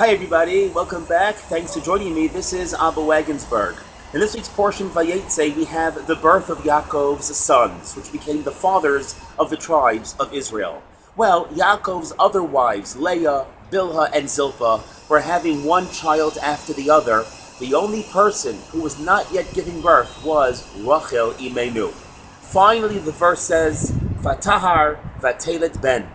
Hi everybody, welcome back. Thanks for joining me. This is Rabbi Wagensberg. In this week's portion of Vayeitzei, we have the birth of Yaakov's sons, which became the fathers of the tribes of Israel. Well, Yaakov's other wives, Leah, Bilhah, and Zilpah, were having one child after the other. The only person who was not yet giving birth was Rachel Imenu. Finally, the verse says, Vatahar vatelet ben.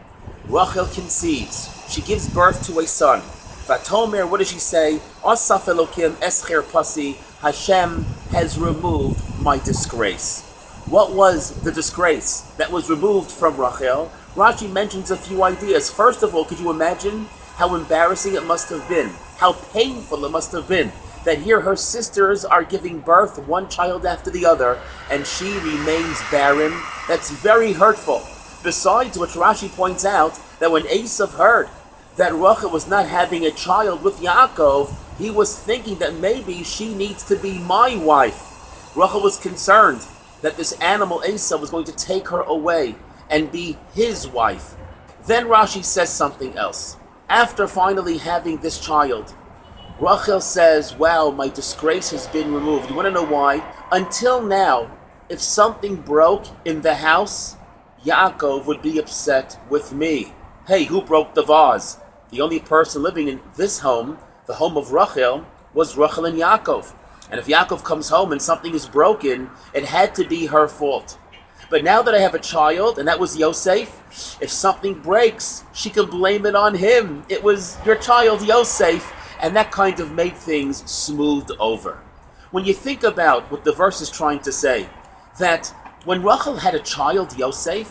Rachel conceives. She gives birth to a son. Vatomer, what does she say? Asaf Elokim escher pasi. Hashem has removed my disgrace. What was the disgrace that was removed from Rachel? Rashi mentions a few ideas. First of all, could you imagine how embarrassing it must have been, how painful it must have been, that here her sisters are giving birth, one child after the other, and she remains barren? That's very hurtful. Besides, what Rashi points out, that when Esav heard that Rachel was not having a child with Yaakov, he was thinking that maybe she needs to be my wife. Rachel was concerned that this animal Esav was going to take her away and be his wife. Then Rashi says something else. After finally having this child, Rachel says, wow, my disgrace has been removed. You want to know why? Until now, if something broke in the house, Yaakov would be upset with me. Hey, who broke the vase? The only person living in this home, the home of Rachel, was Rachel and Yaakov. And if Yaakov comes home and something is broken, it had to be her fault. But now that I have a child, and that was Yosef, if something breaks, she can blame it on him. It was your child, Yosef, and that kind of made things smoothed over. When you think about what the verse is trying to say, that when Rachel had a child, Yosef,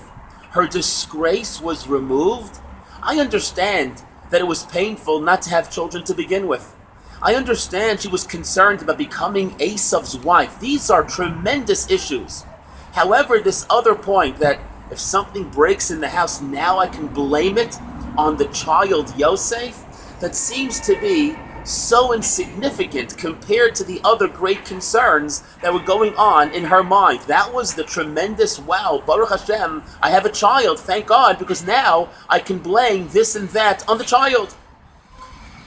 her disgrace was removed, I understand that it was painful not to have children to begin with. I understand she was concerned about becoming Esav's wife. These are tremendous issues. However, this other point that if something breaks in the house, now I can blame it on the child Yosef, that seems to be so insignificant compared to the other great concerns that were going on in her mind. That was the tremendous, wow, Baruch Hashem, I have a child, thank God, because now I can blame this and that on the child.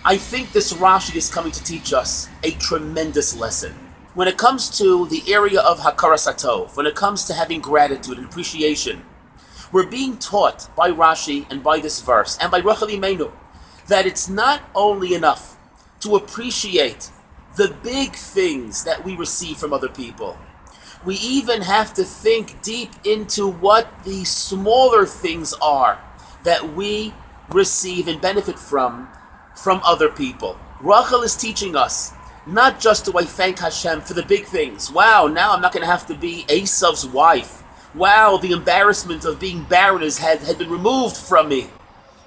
I think this Rashi is coming to teach us a tremendous lesson. When it comes to the area of Hakaras HaTov, when it comes to having gratitude and appreciation, we're being taught by Rashi and by this verse, and by Rachel Imenu, that it's not only enough to appreciate the big things that we receive from other people. We even have to think deep into what the smaller things are that we receive and benefit from other people. Rachel is teaching us not just do I thank Hashem for the big things. Wow, now I'm not going to have to be Esav's wife. Wow, the embarrassment of being barren had been removed from me.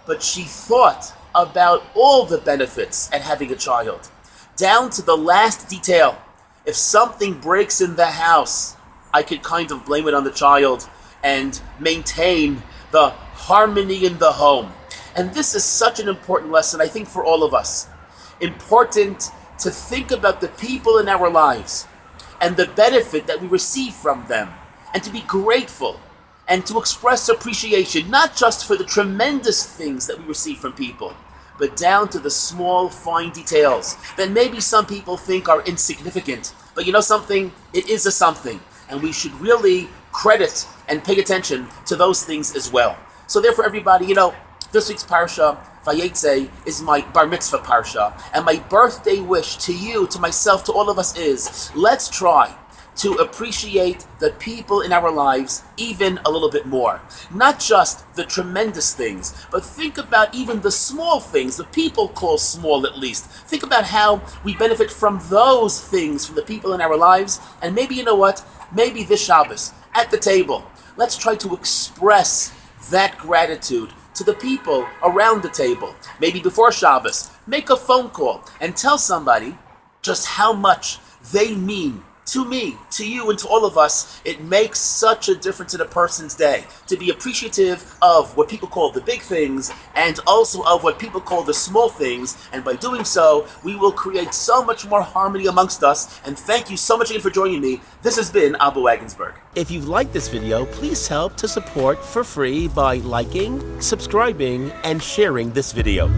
But she thought about all the benefits at having a child, down to the last detail. If something breaks in the house, I could kind of blame it on the child and maintain the harmony in the home. And this is such an important lesson, I think, for all of us. Important to think about the people in our lives and the benefit that we receive from them, and to be grateful and to express appreciation, not just for the tremendous things that we receive from people, but down to the small, fine details that maybe some people think are insignificant. But you know something? It is a something, and we should really credit and pay attention to those things as well. So therefore, everybody, this week's Parsha, Vayeitzei, is my Bar Mitzvah Parsha, and my birthday wish to you, to myself, to all of us is, let's try to appreciate the people in our lives even a little bit more. Not just the tremendous things, but think about even the small things, the people call small at least. Think about how we benefit from those things, from the people in our lives, and maybe, you know what, maybe this Shabbos, at the table, let's try to express that gratitude to the people around the table. Maybe before Shabbos, make a phone call and tell somebody just how much they mean to me, to you, and to all of us. It makes such a difference in a person's day to be appreciative of what people call the big things and also of what people call the small things. And by doing so, we will create so much more harmony amongst us. And thank you so much again for joining me. This has been Rabbi Wagensberg. If you've liked this video, please help to support for free by liking, subscribing, and sharing this video.